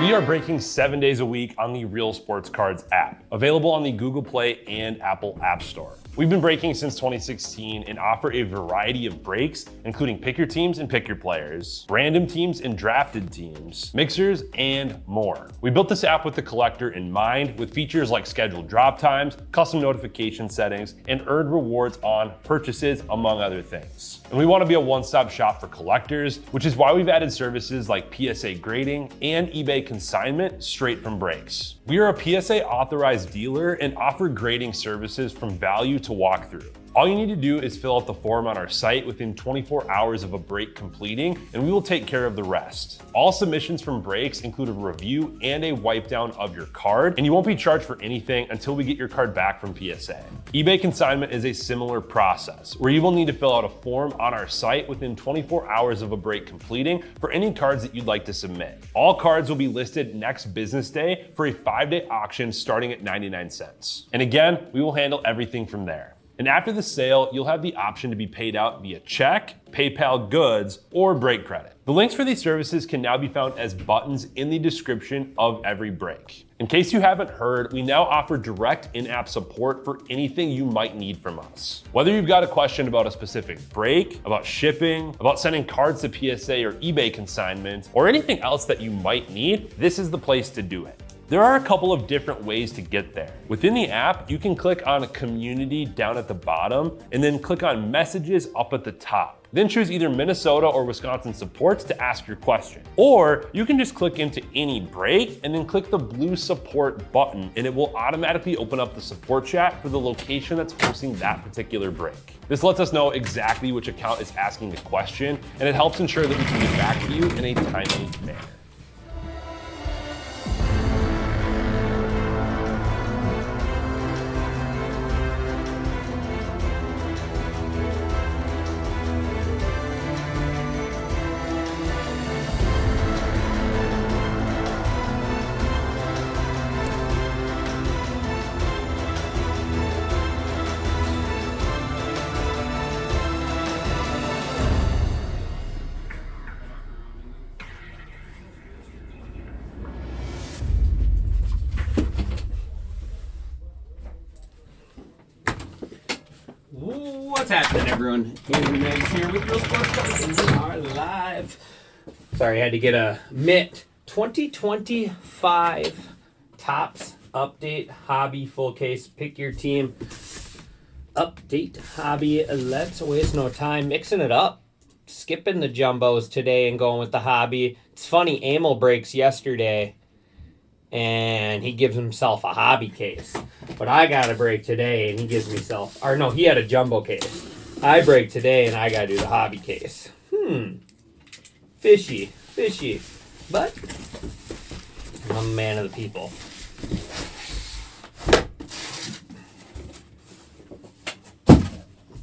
We are breaking 7 days a week on the Real Sports Cards app, available on the Google Play and Apple App Store. We've been breaking since 2016 and offer a variety of breaks, including pick your teams and pick your players, random teams and drafted teams, mixers, and more. We built this app with the collector in mind, with features like scheduled drop times, custom notification settings, and earned rewards on purchases, among other things. And we want to be a one-stop shop for collectors, which is why we've added services like PSA grading and eBay consignment straight from breaks. We are a PSA authorized dealer and offer grading services from value to walk through. All you need to do is fill out the form on our site within 24 hours of a break completing, and we will take care of the rest. All submissions from breaks include a review and a wipe down of your card, and you won't be charged for anything until we get your card back from PSA. eBay consignment is a similar process, where you will need to fill out a form on our site within 24 hours of a break completing for any cards that you'd like to submit. All cards will be listed next business day for a 5-day auction starting at 99 cents. And again, we will handle everything from there. And after the sale, you'll have the option to be paid out via check, PayPal goods, or break credit. The links for these services can now be found as buttons in the description of every break. In case you haven't heard, we now offer direct in-app support for anything you might need from us. Whether you've got a question about a specific break, about shipping, about sending cards to PSA or eBay consignment, or anything else that you might need, this is the place to do it. There are a couple of different ways to get there. Within the app, you can click on a community down at the bottom and then click on messages up at the top. Then choose either Minnesota or Wisconsin supports to ask your question. Or you can just click into any break and then click the blue support button, and it will automatically open up the support chat for the location that's hosting that particular break. This lets us know exactly which account is asking the question, and it helps ensure that we can get back to you in a timely manner. What's happening, everyone? Andrew Meggs here with Real Sports Cards, and we are live. Sorry, I had to get a mitt. 2025 Topps Update Hobby Full Case. Pick your team. Update Hobby. Let's waste no time mixing it up. Skipping the jumbos today and going with the hobby. It's funny, Amel breaks yesterday, and he gives himself a hobby case. But I got a break today, and he gives himself... Or no, he had a jumbo case. I break today, and I got to do the hobby case. Fishy. Fishy. But I'm a man of the people.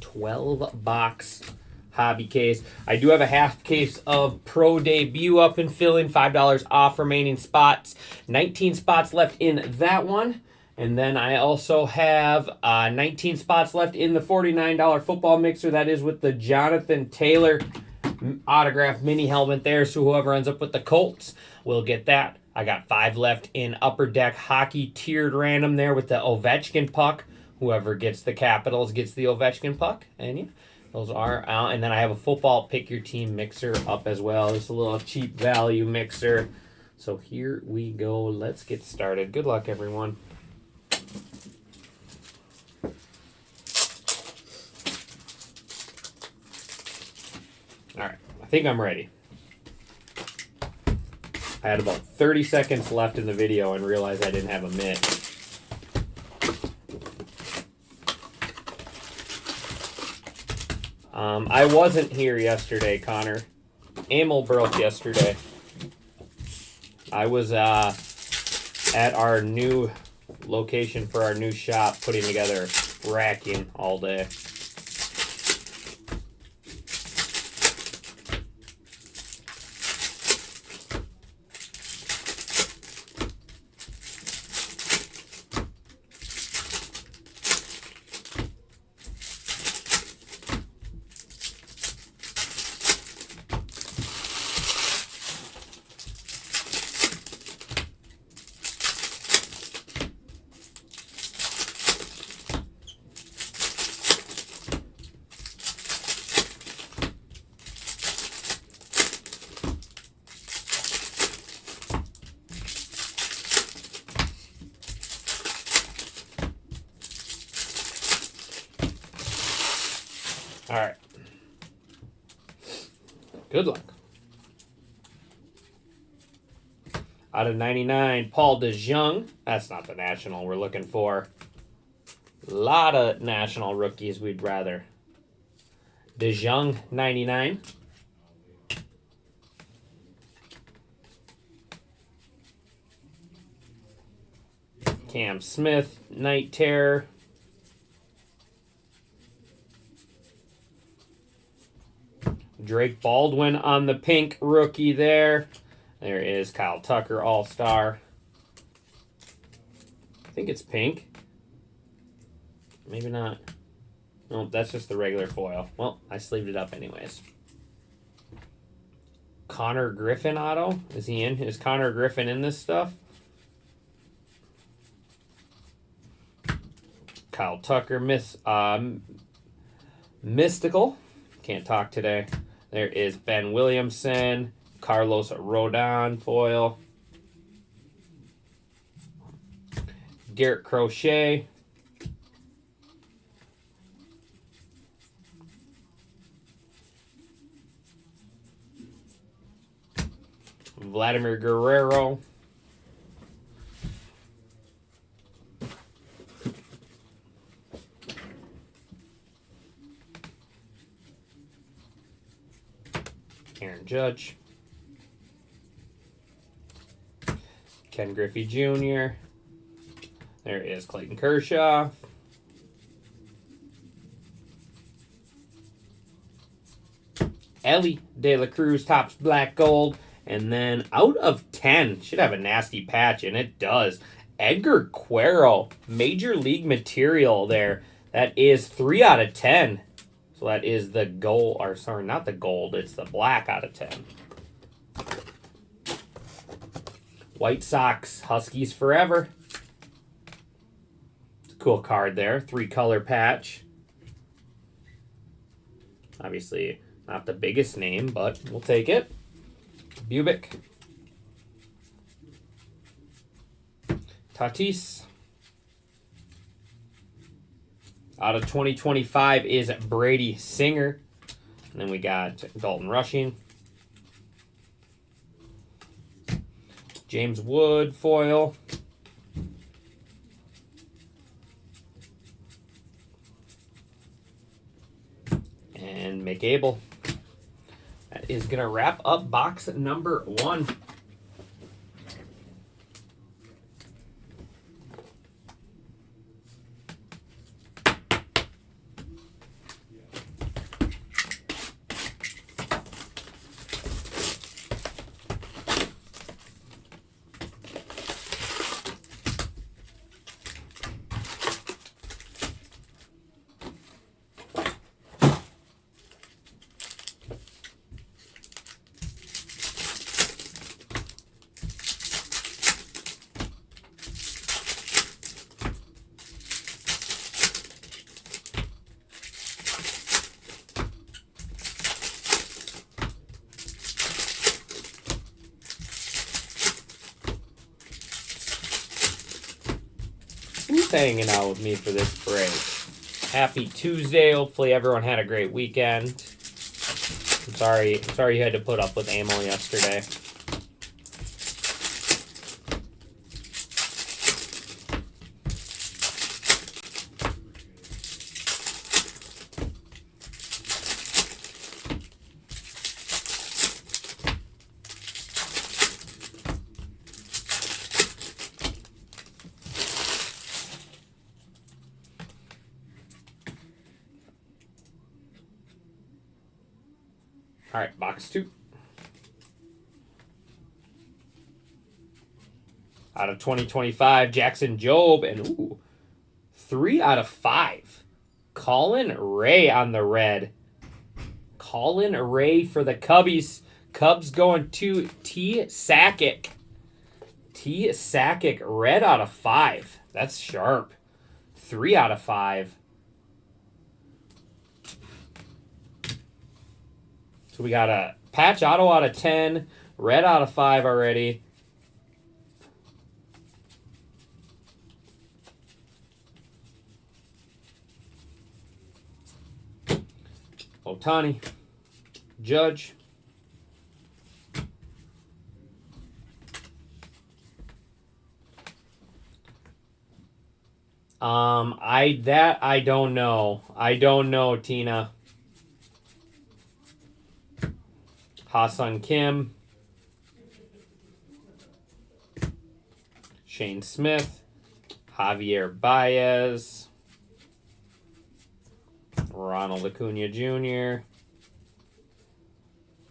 $12 hobby case. I do have a half case of Pro Debut up and filling. $5 off remaining spots. 19 spots left in that one. And then I also have 19 spots left in the $49 football mixer. That is with the Jonathan Taylor autographed mini helmet there. So whoever ends up with the Colts will get that. I got 5 left in Upper Deck Hockey tiered random there with the Ovechkin puck. Whoever gets the Capitals gets the Ovechkin puck. And yeah, those are out. And then I have a football pick your team mixer up as well. Just a little cheap value mixer. So here we go. Let's get started. Good luck, everyone. All right, I think I'm ready. I had about 30 seconds left in the video and realized I didn't have a mitt. I wasn't here yesterday, Connor. Amel broke yesterday. I was at our new location for our new shop putting together racking all day. All right. Good luck. Out of 99, Paul DeJong. That's not the national we're looking for. A lot of national rookies we'd rather. DeJong, 99. Cam Smith, Night Terror. Drake Baldwin on the pink rookie there. There is Kyle Tucker, All-Star. I think it's pink. Maybe not. No, that's just the regular foil. Well, I sleeved it up anyways. Connor Griffin auto. Is he in? Is Connor Griffin in this stuff? Kyle Tucker, Mystical. Can't talk today. There is Ben Williamson. Carlos Rodon foil. Garrett Crochet. Vladimir Guerrero. Aaron Judge. Ken Griffey Jr. There is Clayton Kershaw. Ellie De La Cruz, Topps Black Gold. And then out of 10, should have a nasty patch, and it does. Edgar Quero, Major League Material there. That is 3 out of 10. So that is the gold, or sorry, not the gold, it's the black out of 10. White Sox, Huskies Forever. It's a cool card there. 3-color patch. Obviously, not the biggest name, but we'll take it. Bubic. Tatis. Out of 2025 is Brady Singer. And then we got Dalton Rushing. James Wood foil. And McAble. That is going to wrap up box number 1. Who's hanging out with me for this break? Happy Tuesday. Hopefully everyone had a great weekend. I'm sorry you had to put up with Ammo yesterday. All right, box 2. Out of 2025, Jackson Jobe, and 3 out of 5. Colin Ray on the red. Colin Ray for the Cubbies. Cubs going to T. Sakic. T. Sakic, red out of 5. That's sharp. 3 out of 5. So we got a patch auto out of 10, red out of 5 already. Ohtani, Judge, I don't know. I don't know, Tina. Ha-Seong Kim, Shane Smith, Javier Baez, Ronald Acuna Jr.,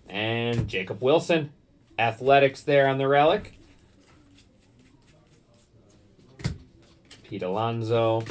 and Jacob Wilson. Athletics there on the relic. Pete Alonso.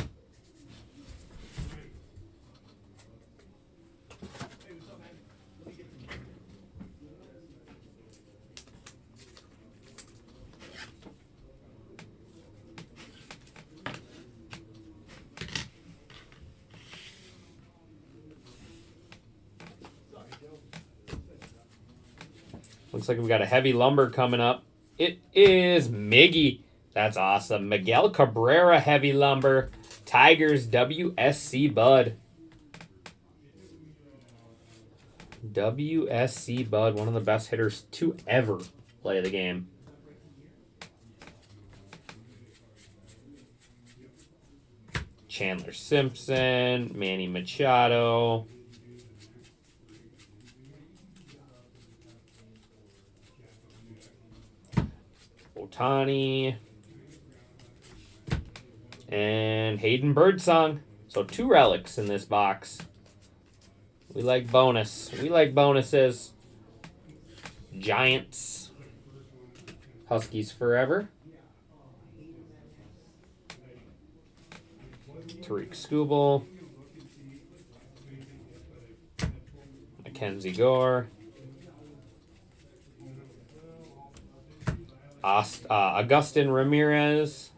Looks like we've got a heavy lumber coming up. It is Miggy. That's awesome. Miguel Cabrera heavy lumber. Tigers WSC Bud. WSC Bud, one of the best hitters to ever play the game. Chandler Simpson, Manny Machado. Ohtani. And Hayden Birdsong. So 2 relics in this box. We like bonus. We like bonuses. Giants. Huskies forever. Tariq Skubal. Mackenzie Gore. Agustin Ramirez.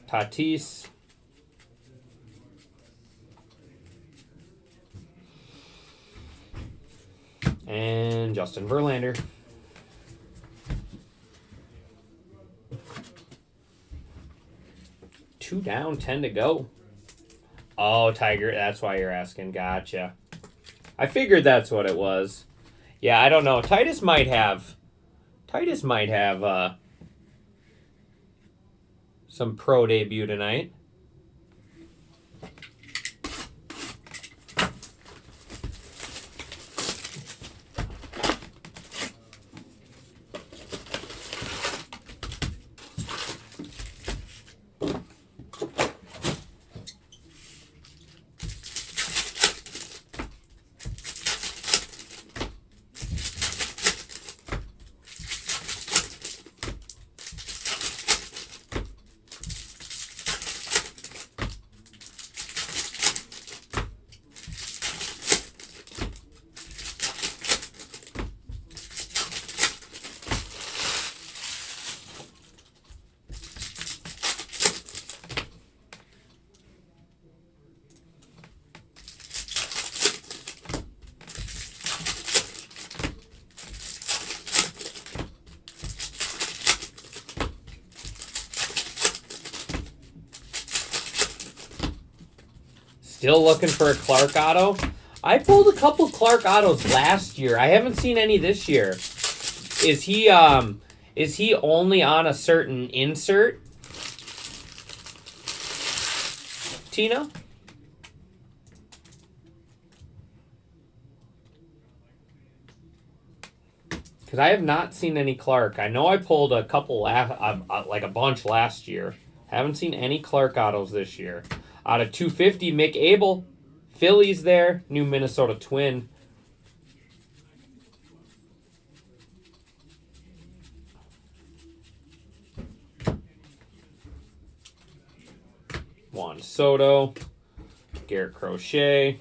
Tatis. And Justin Verlander. Two down, 10 to go. Oh, Tiger, that's why you're asking. Gotcha. I figured that's what it was. Yeah, I don't know. Titus might have some pro debut tonight. Still looking for a Clark auto. I pulled a couple Clark autos last year. I haven't seen any this year. Is he only on a certain insert? Tina? Because I have not seen any Clark. I know I pulled a couple, like a bunch last year. Haven't seen any Clark autos this year. Out of 250, Mick Abel. Phillies there. New Minnesota Twin. Juan Soto. Garrett Crochet.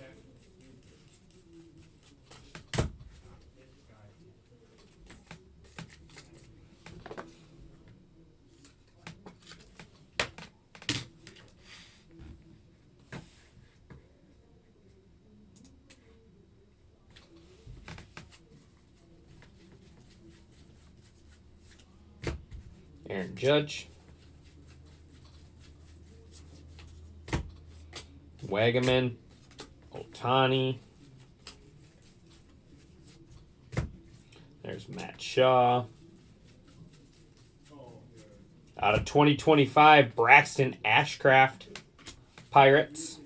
Aaron Judge. Wagaman, Otani. There's Matt Shaw. Out of 2025, Braxton Ashcraft, Pirates.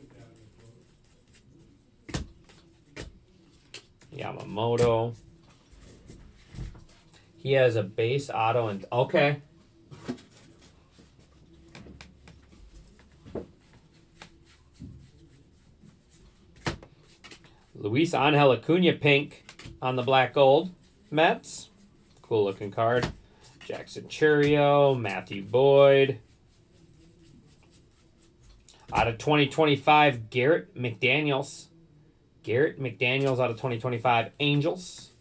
Yamamoto. He has a base auto and okay. Luis Angel Acuna pink on the black gold. Mets. Cool looking card. Jackson Churio, Matthew Boyd. Out of 2025, Garrett McDaniels. Garrett McDaniels out of 2025, Angels.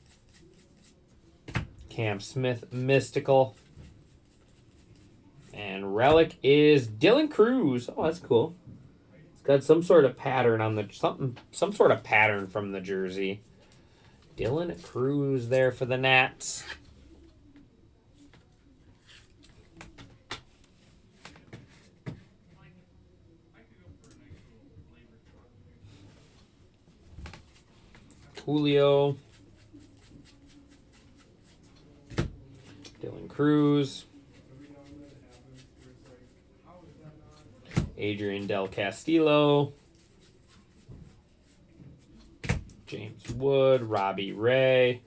Cam Smith, Mystical. And relic is Dylan Cruz. Oh, that's cool. It's got some sort of pattern on the some sort of pattern from the jersey. Dylan Cruz there for the Nats. Julio. Dylan Cruz. Adrian Del Castillo. James Wood. Robbie Ray.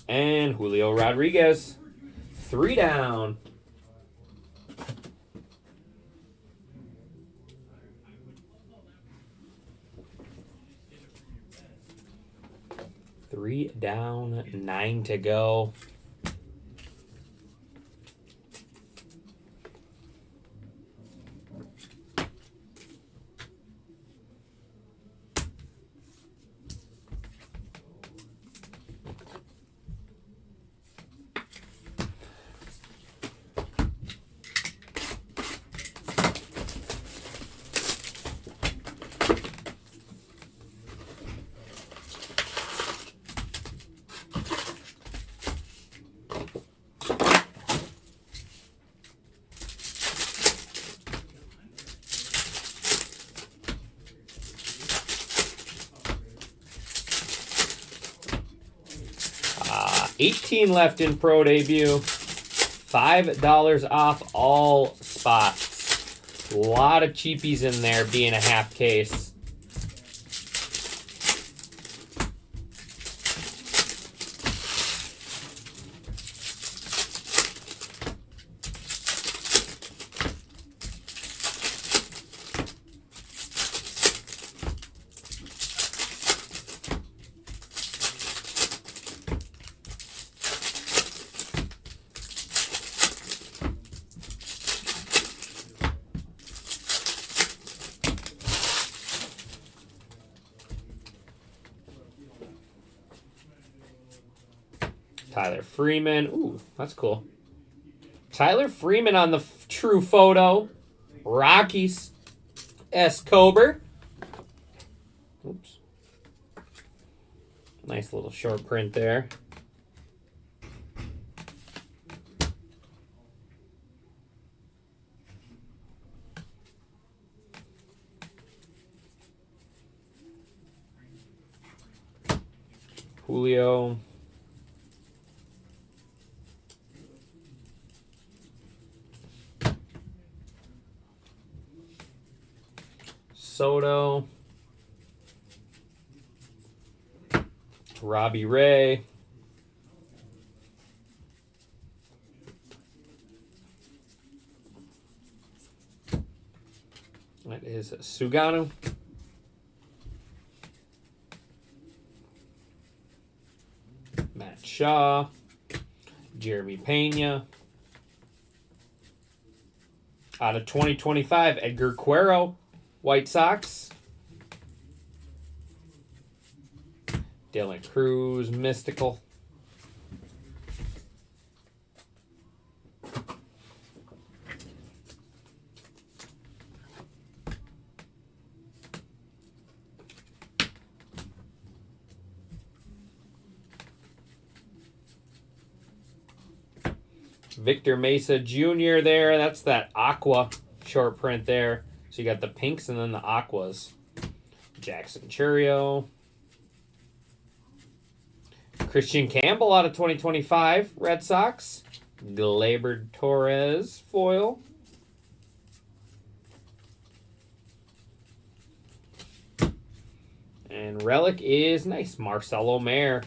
And Julio Rodriguez. 3 down. Three down, 9 to go. $18 left in Pro Debut. $5 off all spots. A lot of cheapies in there being a half case. Tyler Freeman. Ooh, that's cool. Tyler Freeman on the true photo. Rockies. Escobar. Oops. Nice little short print there. Julio. Soto. Robbie Ray. That is Suganu. Matt Shaw. Jeremy Pena. Out of 2025, Edgar Quero. White Sox. Dylan Cruz, Mystical. Victor Mesa Jr. there. That's that aqua short print there. So you got the pinks and then the aquas. Jackson Churio. Christian Campbell out of 2025 Red Sox. Gleyber Torres foil. And relic is nice. Marcelo Mayer.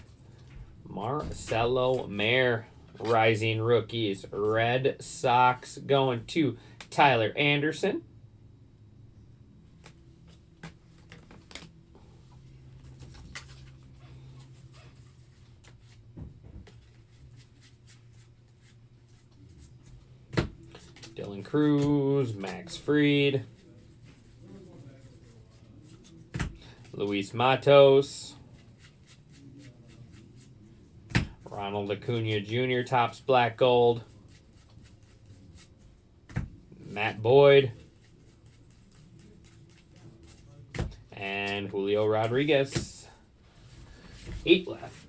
Marcelo Mayer. Rising rookies. Red Sox going to Tyler Anderson. Dylan Cruz, Max Fried, Luis Matos, Ronald Acuna Jr., Topps Black Gold, Matt Boyd, and Julio Rodriguez. 8 left.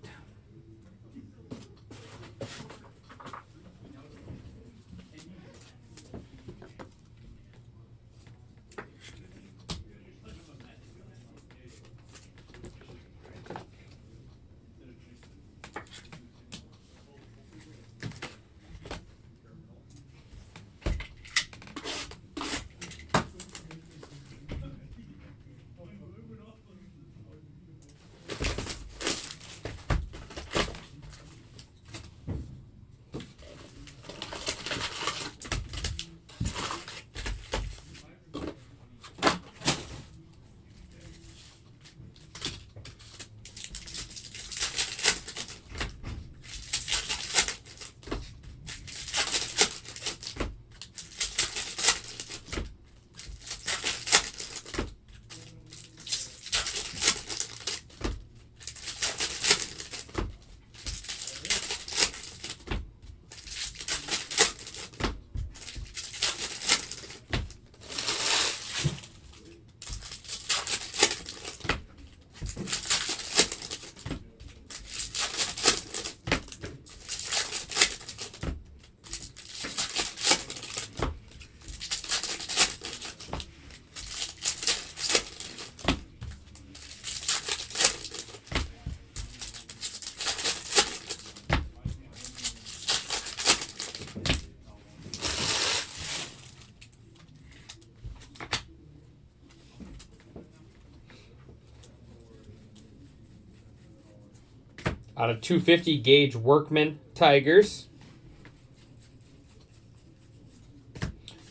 Out of 250, Gage Workman, Tigers.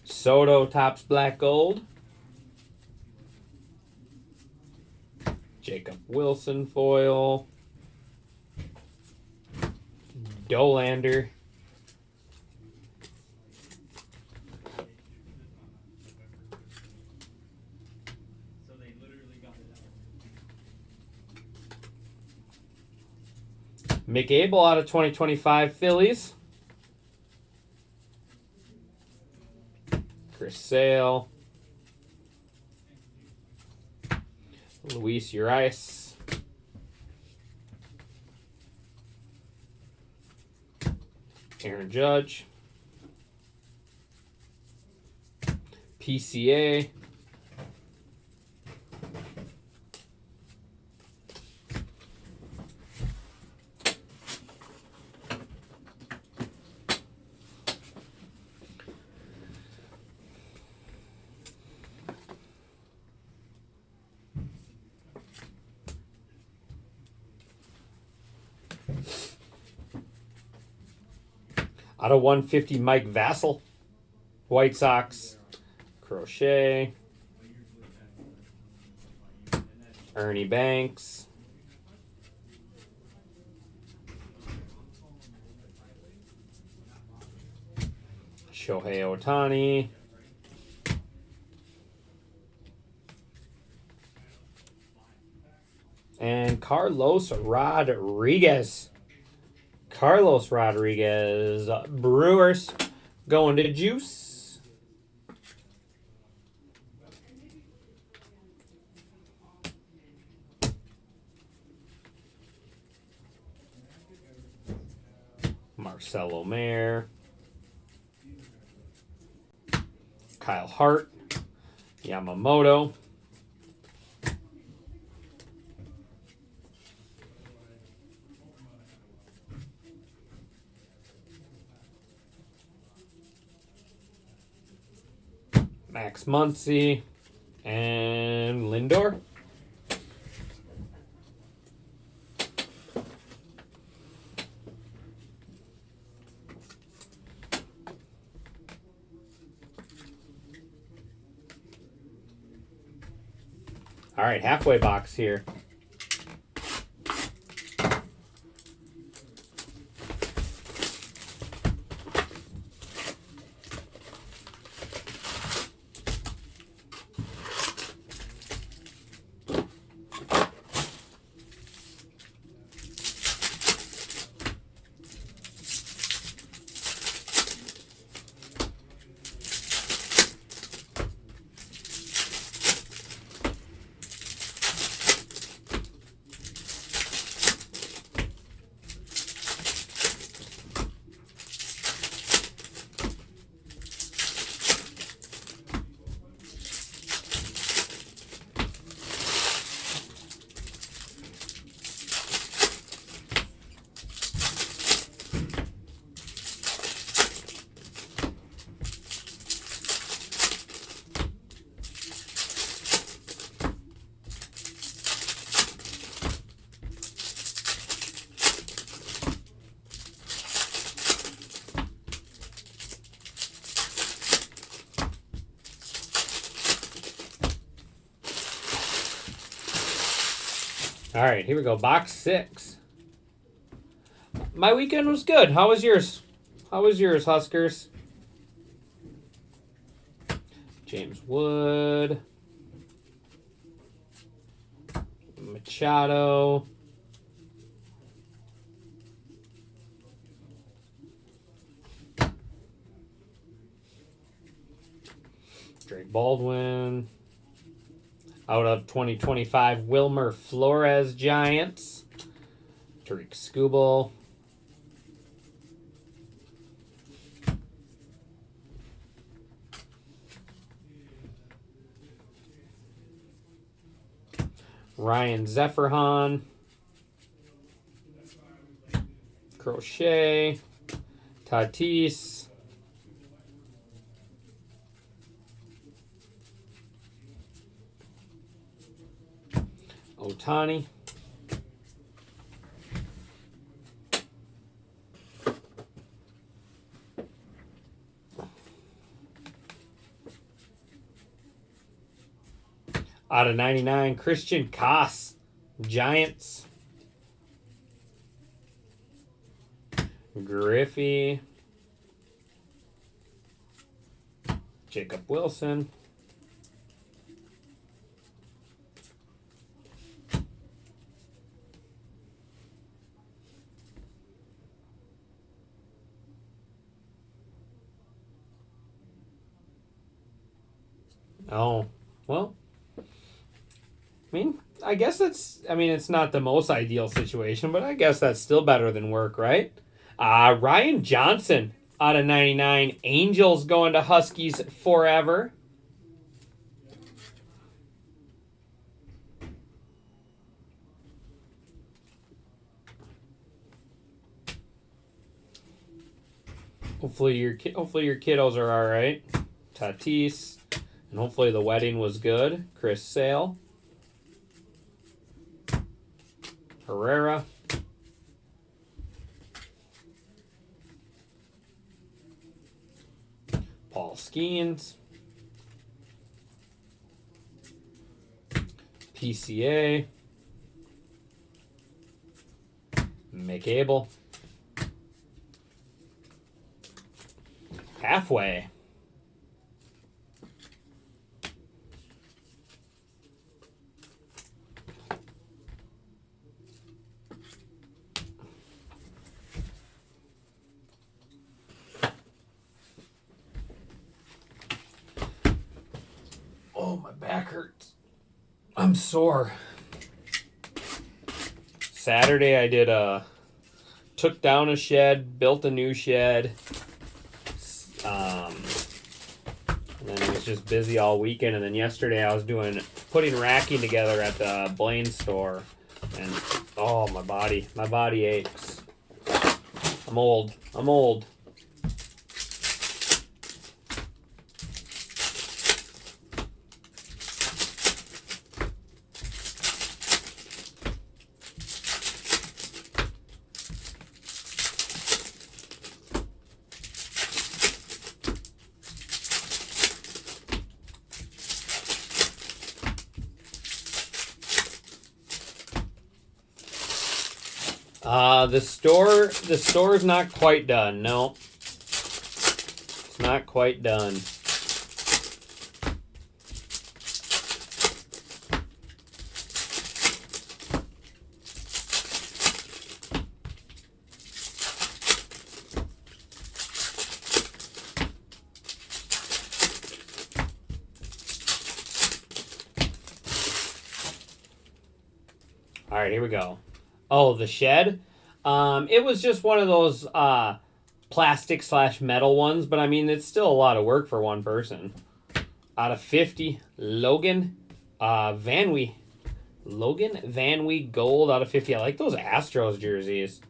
Soto, Topps Black Gold. Jacob Wilson, foil. Dolander. Mick Abel out of 2025 Phillies. Chris Sale. Luis Urias. Aaron Judge. PCA. Out of 150, Mike Vassell. White Sox. Crochet. Ernie Banks. Shohei Ohtani. And Carlos Rodriguez. Carlos Rodriguez. Brewers going to Juice. Marcelo Mayer. Kyle Hart, Yamamoto, Max Muncy, and Lindor. All right, halfway box here. All right, here we go. Box 6. My weekend was good. How was yours? How was yours, Huskers? James Wood. Machado. Drake Baldwin. Out of 2025, Wilmer Flores Giants. Tariq Skubal. Ryan Zephyrhan. Crochet. Tatis. Ohtani. Out of 99, Christian Koss, Giants. Griffey. Jacob Wilson. Oh, well, I guess it's not the most ideal situation, but I guess that's still better than work, right? Ryan Johnson out of 99. Angels going to Huskies forever. Hopefully your kiddos are all right. Tatis. And hopefully the wedding was good. Chris Sale. Herrera. Paul Skeens. PCA. Mick Abel. Halfway. Oh, my back hurts. I'm sore. Saturday I took down a shed, built a new shed. And then it was was just busy all weekend, and then yesterday I was putting racking together at the Blaine store, and oh, my body aches. I'm old. The store's not quite done. No. It's not quite done. All right, here we go. Oh, the shed? It was just one of those plastic/metal ones, but I mean, it's still a lot of work for one person. Out of 50, Logan Van Wee gold out of 50. I like those Astros jerseys.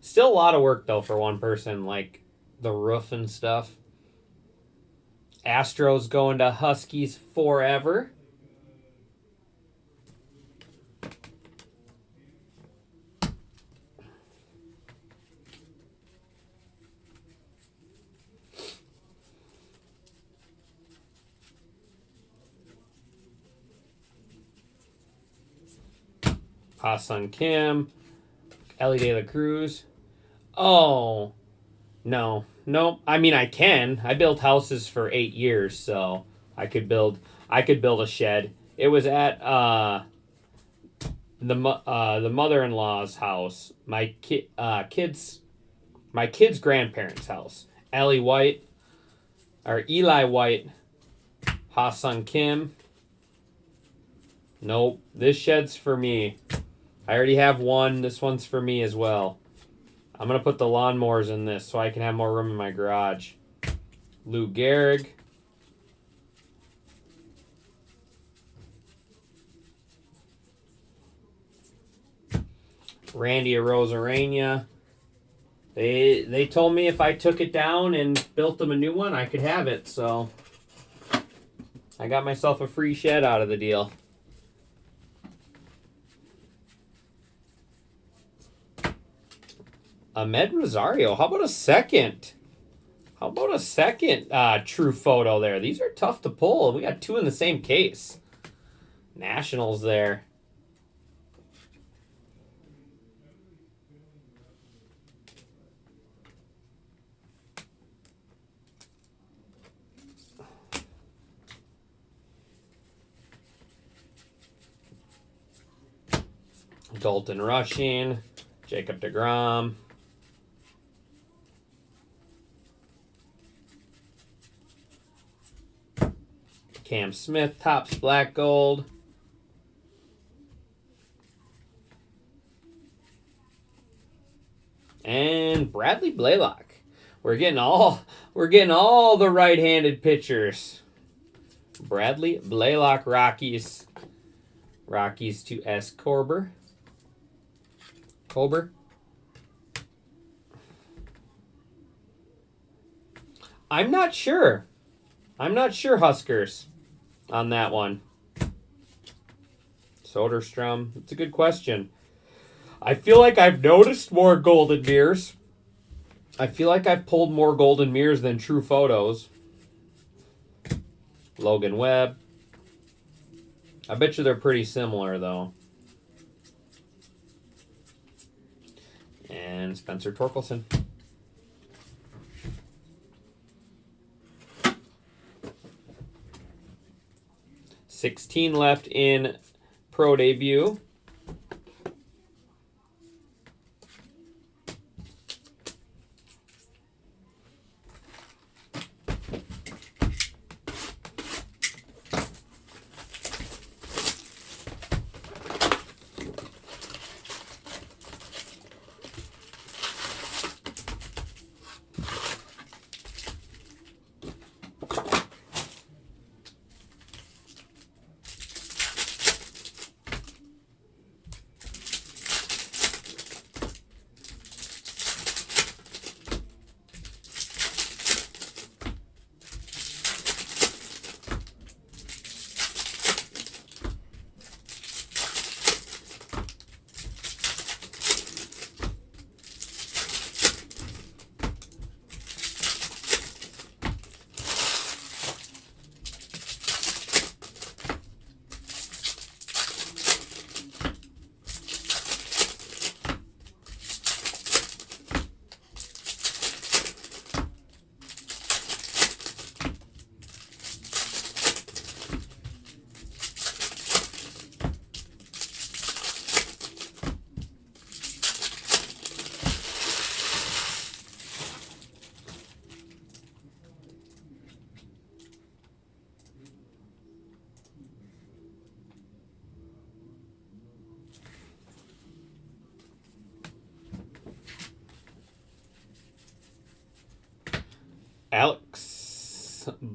Still a lot of work though for one person, like the roof and stuff. Astros going to Huskies forever. Ha-Seong Kim, Ellie De La Cruz. Oh, no. I mean, I can. I built houses for 8 years, so I could build a shed. It was at the mother-in-law's house. My kids' grandparents' house. Eli White, Ha-Seong Kim. Nope, this shed's for me. I already have one. This one's for me as well. I'm going to put the lawnmowers in this so I can have more room in my garage. Lou Gehrig. Randy Arozarena. They told me if I took it down and built them a new one, I could have it. So I got myself a free shed out of the deal. Ahmed Rosario, how about a second? True photo there? These are tough to pull. We got 2 in the same case. Nationals there. Dalton Rushing, Jacob deGrom. Cam Smith, Topps Black Gold. And Bradley Blaylock. We're getting all the right-handed pitchers. Bradley Blaylock, Rockies. Rockies to S. Colbert. I'm not sure, Huskers, on that one. Soderstrom, it's a good question. I feel like I've noticed more golden mirrors. I feel like I've pulled more golden mirrors than true photos. Logan Webb. I bet you they're pretty similar, though. And Spencer Torkelson. $16 left in Pro Debut.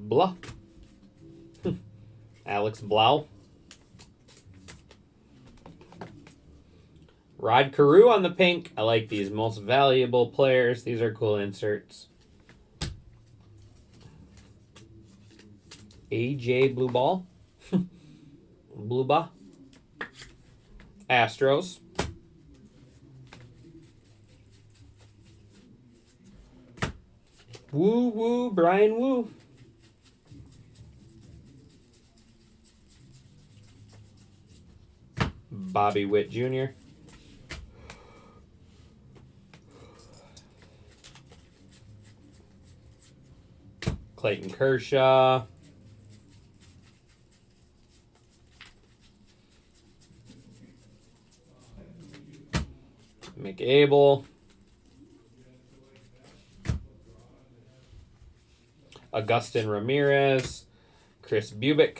Blah. Alex Blau. Rod Carew on the pink. I like these. Most valuable players. These are cool inserts. AJ Blue Ball. Blue Ball. Astros. Woo Woo Brian Woo. Bobby Witt Jr. Clayton Kershaw. McAble. Augustin Ramirez. Chris Bubick.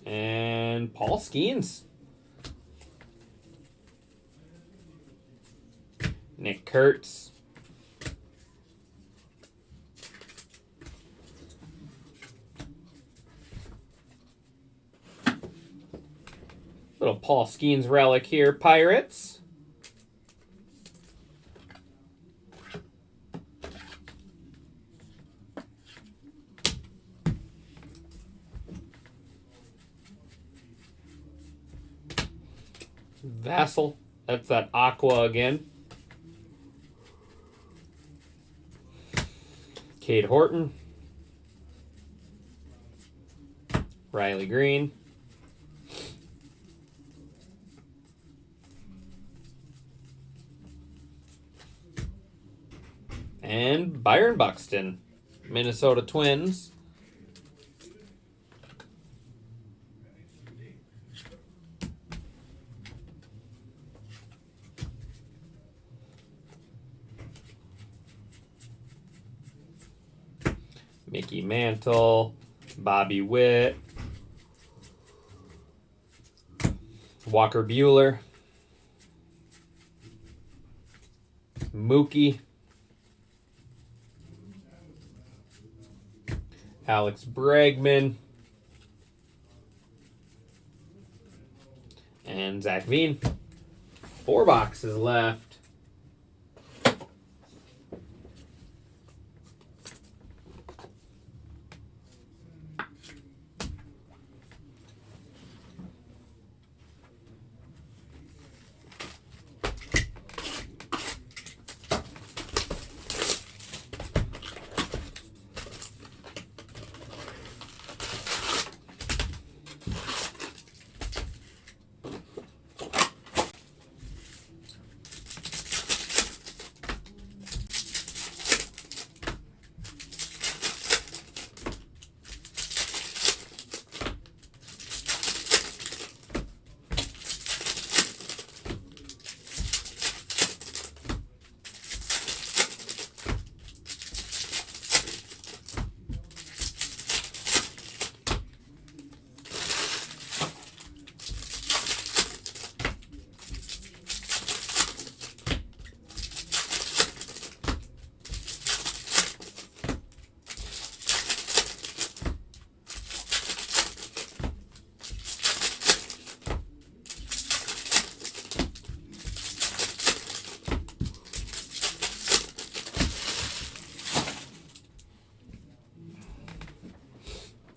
And Paul Skeens. Nick Kurtz. Little Paul Skeens relic here. Pirates. Vassal. That's that Aqua again. Cade Horton. Riley Green. And Byron Buxton. Minnesota Twins. Mickey Mantle, Bobby Witt, Walker Buehler, Mookie, Alex Bregman, and Zach Veen. 4 boxes left.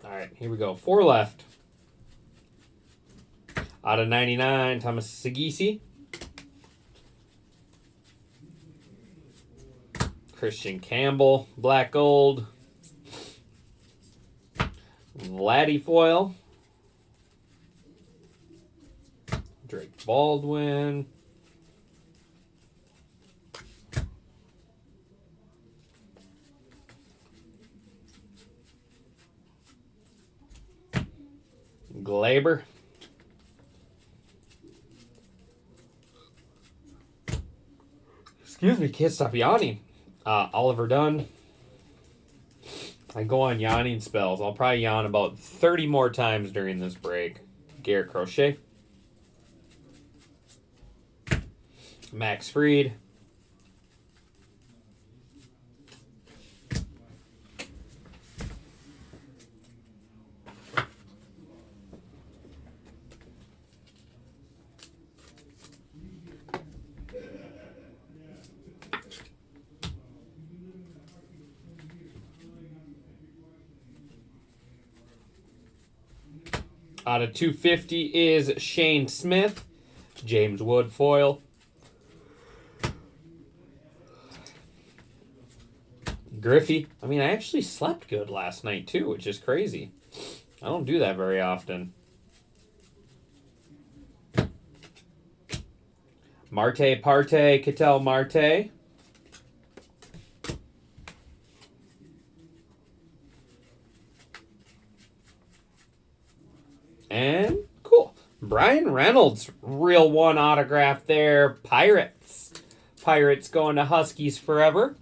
All right, here we go. 4 left. Out of 99, Thomas Segisi. Christian Campbell, Black Gold. Vladdy Foil. Drake Baldwin. Glaber. Excuse me, can't stop yawning. Oliver Dunn. I go on yawning spells. I'll probably yawn about 30 more times during this break. Garrett Crochet. Max Fried. Out of 250 is Shane Smith. James Wood foil. Griffey. I mean, I actually slept good last night too, which is crazy. I don't do that very often. Marte Parte, Ketel Marte. And cool. Brian Reynolds, real one autograph there. Pirates. Pirates going to Huskies forever.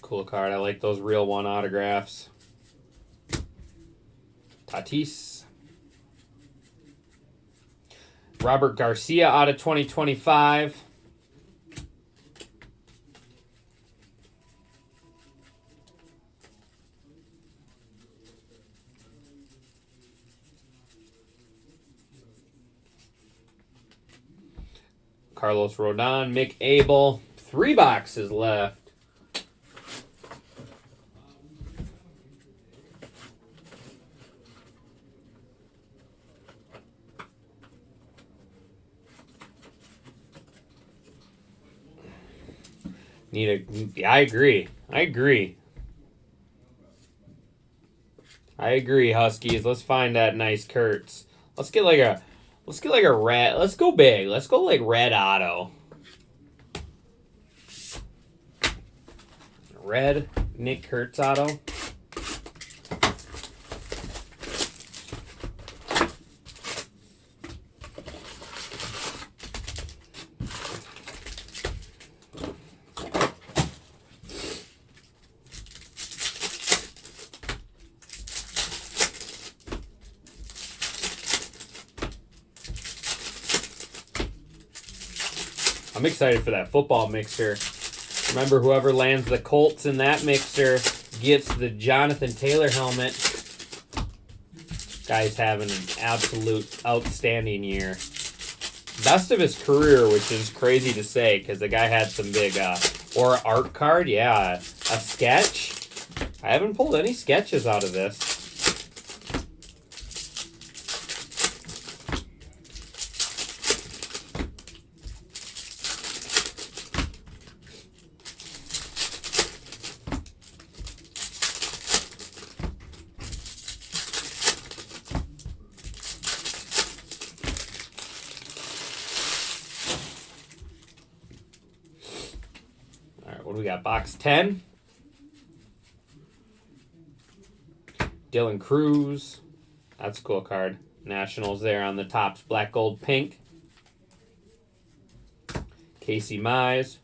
Cool card. I like those real one autographs. Tatis. Robert Garcia out of 2025. Carlos Rodon, Mick Abel. 3 boxes left. I agree. Huskies. Let's find that nice Kurtz. Let's get like a red. Let's go big. Let's go like red auto. Red Nick Kurtz auto. I'm excited for that football mixer. Remember, whoever lands the Colts in that mixer gets the Jonathan Taylor helmet. Guy's having an absolute outstanding year. Best of his career, which is crazy to say because the guy had some big, or art card, yeah, a sketch. I haven't pulled any sketches out of this. What do we got? Box 10. Dylan Cruz. That's a cool card. Nationals there on the tops. Black, gold, pink. Casey Mize.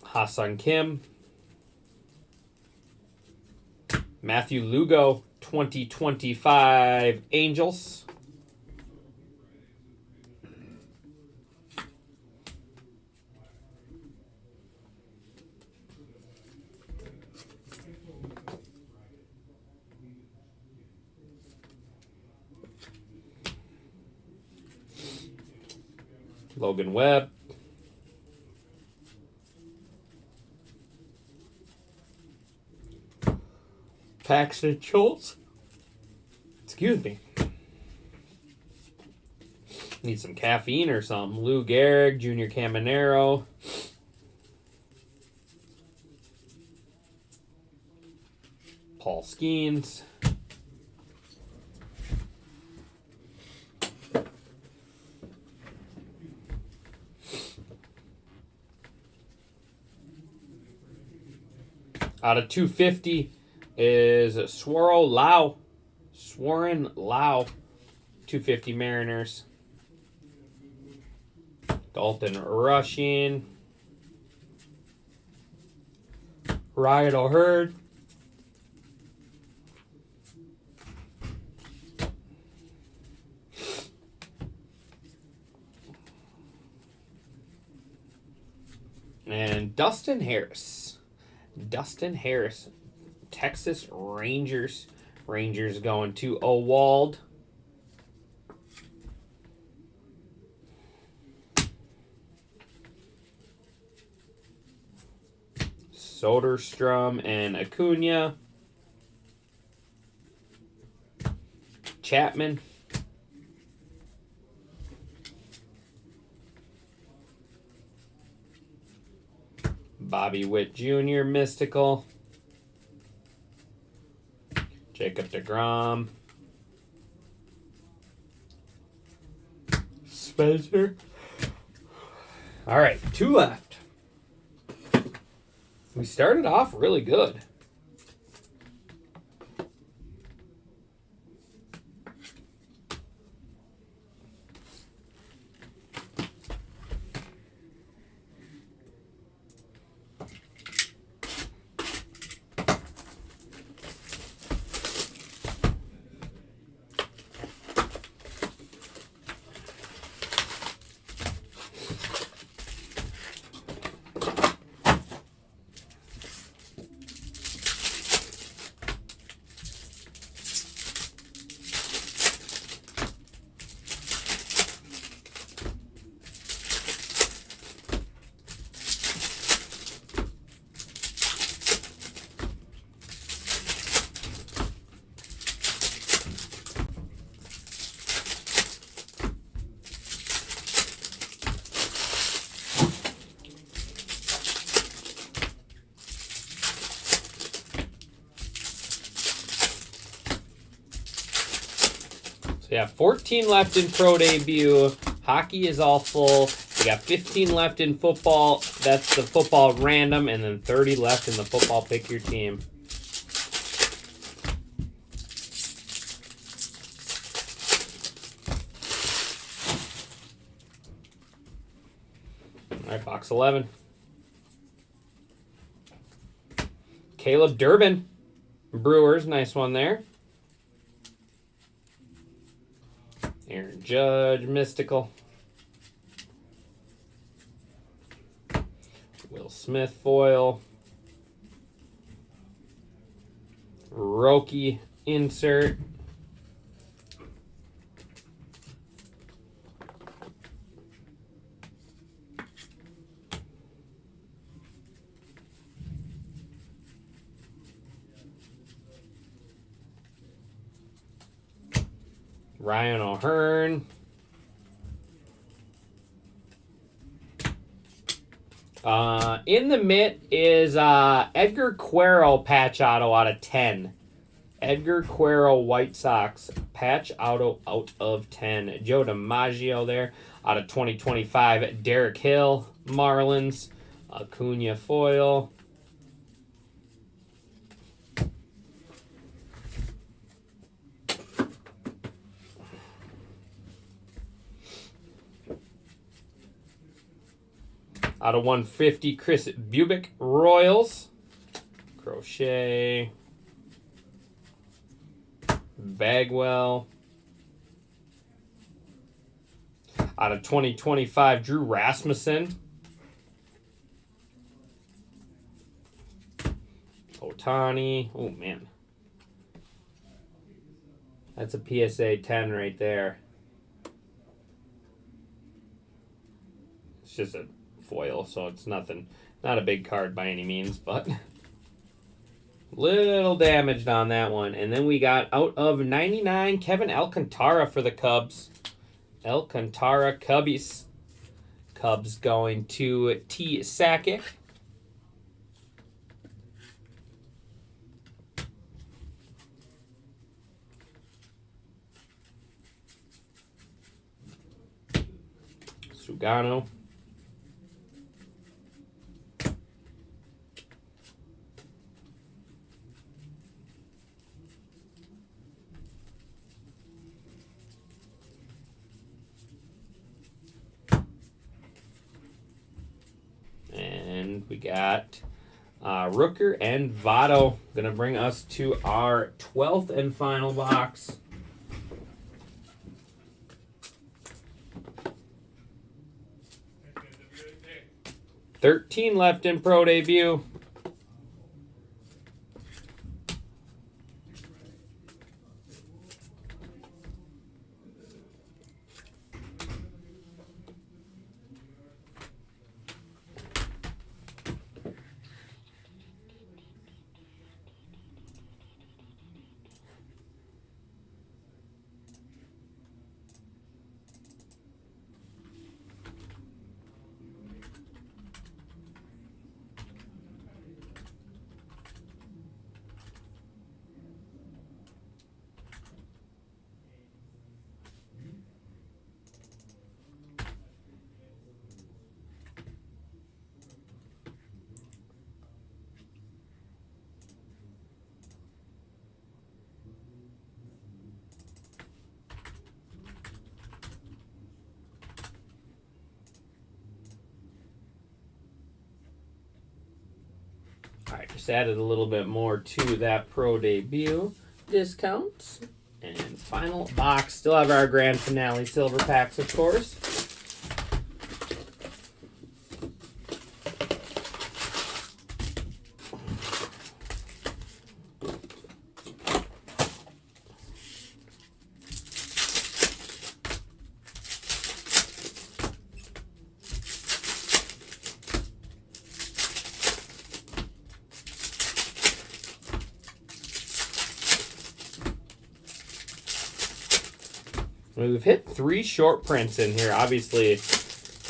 Ha-Seong Kim. Matthew Lugo. 2025 Angels. Logan Webb. Paxton Schultz. Excuse me. Need some caffeine or something. Lou Gehrig, Junior Caminero. Paul Skeens. Out of 250 is Swarren Lau. 250 Mariners. Dalton Rushing. Ryan O'Hearn. And Dustin Harris. Texas Rangers. Rangers going to Owald. Soderstrom and Acuna. Chapman. Bobby Witt Jr. Mystical. Jacob deGrom. Spencer. All right, 2 left. We started off really good. So yeah, 14 left in pro debut. Hockey is all full. We got 15 left in football. That's the football random, and then 30 left in the football pick your team. All right, box 11. Caleb Durbin, Brewers, nice one there. Aaron Judge, Mystical. Will Smith foil. Roki insert. Ryan O'Hearn. In the mitt is Edgar Quero patch auto out of 10. Edgar Quero White Sox patch auto out of 10. Joe DiMaggio there out of 2025. Derek Hill, Marlins. Acuna foil. Out of 150, Chris Bubic, Royals. Crochet. Bagwell. Out of 2025, Drew Rasmussen. Ohtani. Oh, man. That's a PSA 10 right there. It's just a foil, so it's nothing, not a big card by any means, but little damaged on that one. And then we got out of 99, Kevin Alcantara for the Cubs. Alcantara Cubbies. Cubs going to T. Sakic. Sugano. We got Rooker and Votto. Going to bring us to our 12th and final box. $13 left in pro debut. Just added a little bit more to that pro debut discounts. And final box. Still have our grand finale silver packs, of course. We've hit 3 short prints in here. Obviously,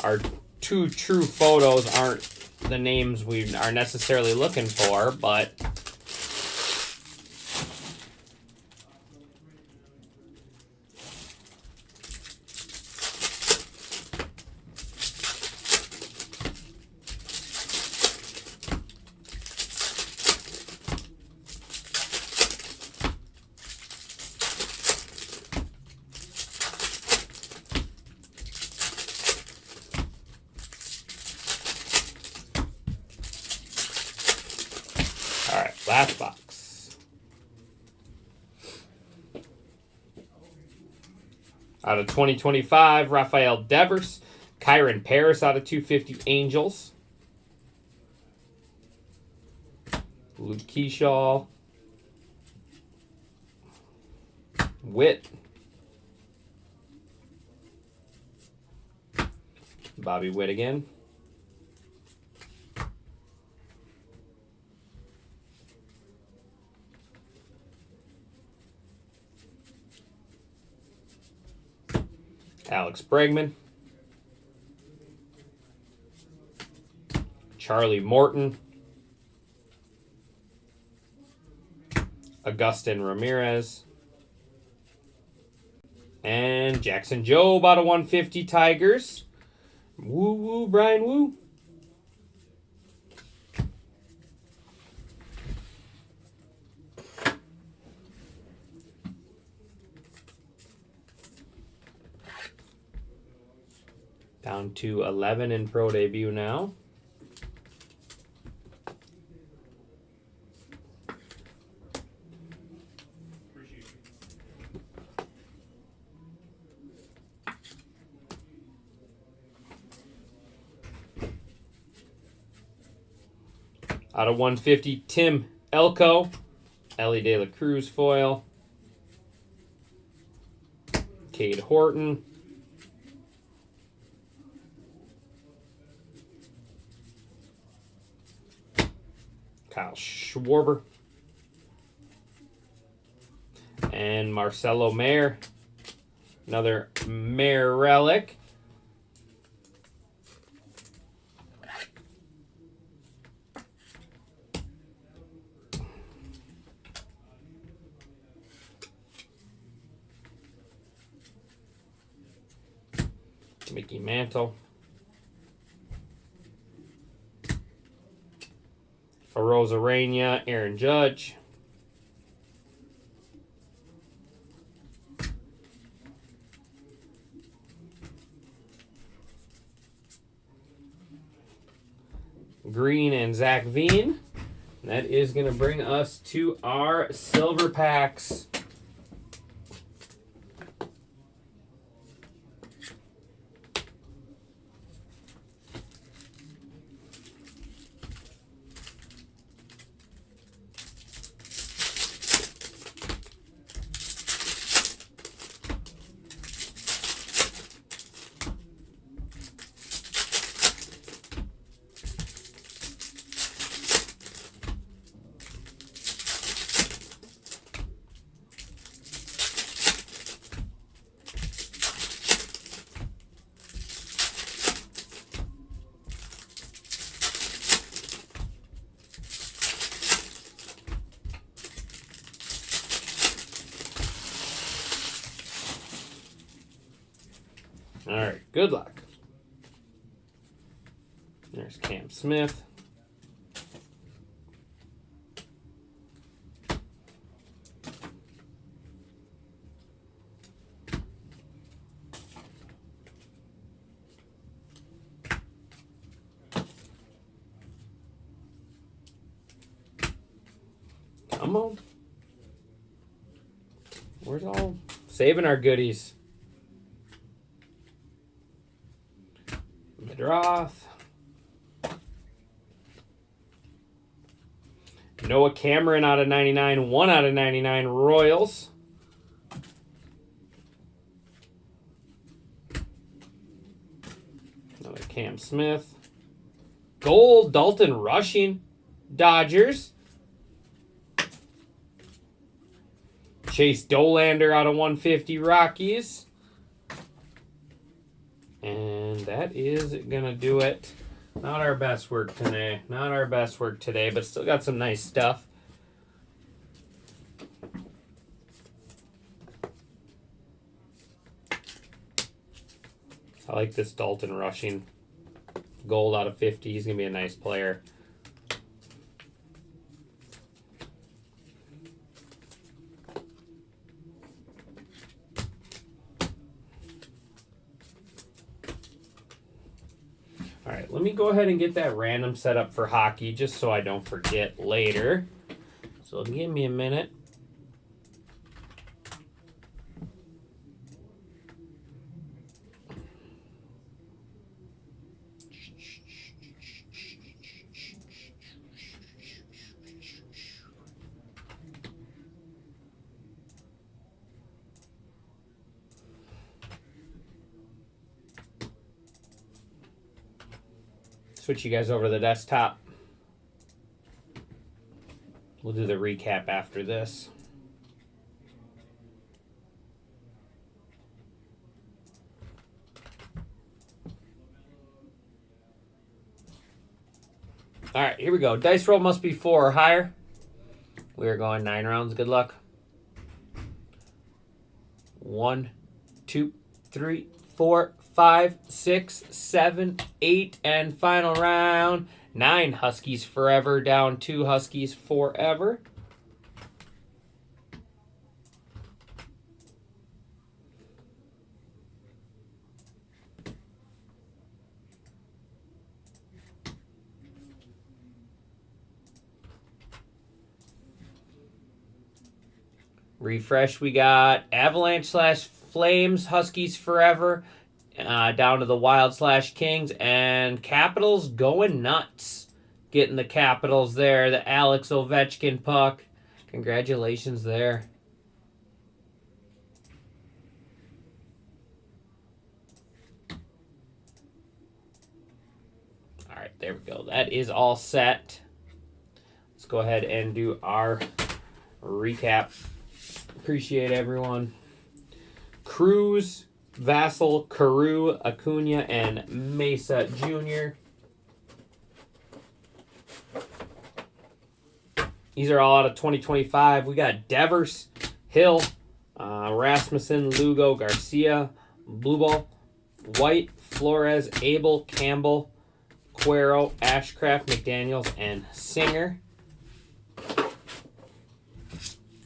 our 2 true photos aren't the names we are necessarily looking for, but all right, last box. Out of 2025, Rafael Devers. Kyron Paris out of 250 Angels. Luke Keyshaw. Witt. Bobby Witt again. Alex Bregman. Charlie Morton. Augustin Ramirez. And Jackson Jobe out of 150 Tigers. Woo woo, Brian Woo. Down to 11 in pro debut now. Out of 150, Tim Elko. Ellie De La Cruz foil. Cade Horton. Kyle Schwarber. And Marcelo Mayer. Another Mayer relic. Mickey Mantle. Arozarena, Aaron Judge. Green and Zach Veen. That is going to bring us to our silver packs. All right, good luck. There's Cam Smith. We're all saving our goodies. Midroth. Noah Cameron out of 99. 1 out of 99 Royals. Another Cam Smith. Gold Dalton Rushing. Dodgers. Chase Dolander out of 150 Rockies. And that is going to do it. Not our best work today. Not our best work today, but still got some nice stuff. I like this Dalton Rushing. Gold out of 50. He's going to be a nice player. All right, let me go ahead and get that random set up for hockey just so I don't forget later. So give me a minute. Switch you guys over to the desktop. We'll do the recap after this. All right, here we go. Dice roll must be 4 or higher. We are going 9 rounds. Good luck. 1, 2, 3, 4, 5, 6, 7, 8, and final round. 9 Huskies forever, down 2 Huskies forever. Refresh, we got Avalanche / Flames, Huskies forever. Down to the Wild / Kings, and Capitals going nuts. Getting the Capitals there. The Alex Ovechkin puck. Congratulations there. All right, there we go. That is all set. Let's go ahead and do our recap. Appreciate everyone. Cruz, Vassal, Carew, Acuna, and Mesa Jr. These are all out of 2025. We got Devers, Hill, Rasmussen, Lugo, Garcia, Blue Ball, White, Flores, Abel, Campbell, Cuero, Ashcraft, McDaniels, and Singer.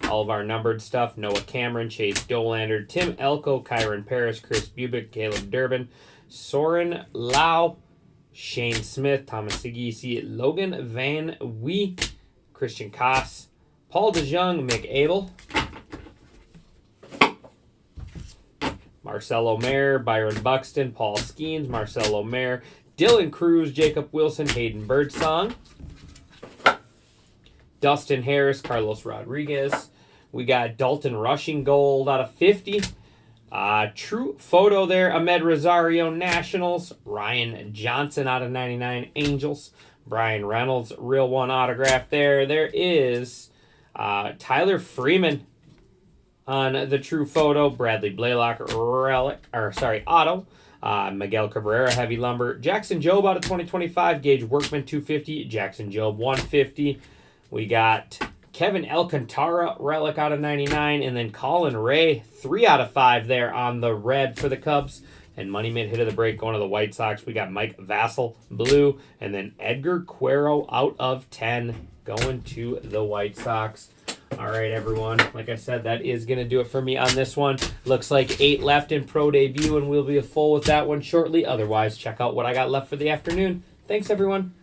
All of our numbered stuff: Noah Cameron, Chase Dolander, Tim Elko, Kyron Paris, Chris Bubick, Caleb Durbin, Soren Lau, Shane Smith, Thomas Segisi, Logan Van Wee, Christian Koss, Paul DeJong, Mick Abel, Marcelo Mayer, Byron Buxton, Paul Skeens, Marcelo Mayer, Dylan Cruz, Jacob Wilson, Hayden Birdsong, Dustin Harris, Carlos Rodriguez. We got Dalton Rushing gold out of 50. True photo there. Ahmed Rosario, Nationals. Ryan Johnson out of 99, Angels. Brian Reynolds, real one autograph there. There is Tyler Freeman on the true photo. Bradley Blaylock, auto. Miguel Cabrera, heavy lumber. Jackson Jobe out of 2025. Gage Workman, 250. Jackson Jobe, 150. We got Kevin Alcantara, relic out of 99, and then Colin Ray, 3 out of 5 there on the red for the Cubs. And Money Mint hit of the break going to the White Sox. We got Mike Vassal, blue, and then Edgar Cuero out of 10 going to the White Sox. All right, everyone. Like I said, that is going to do it for me on this one. Looks like 8 left in Pro Debut, and we'll be full with that one shortly. Otherwise, check out what I got left for the afternoon. Thanks, everyone.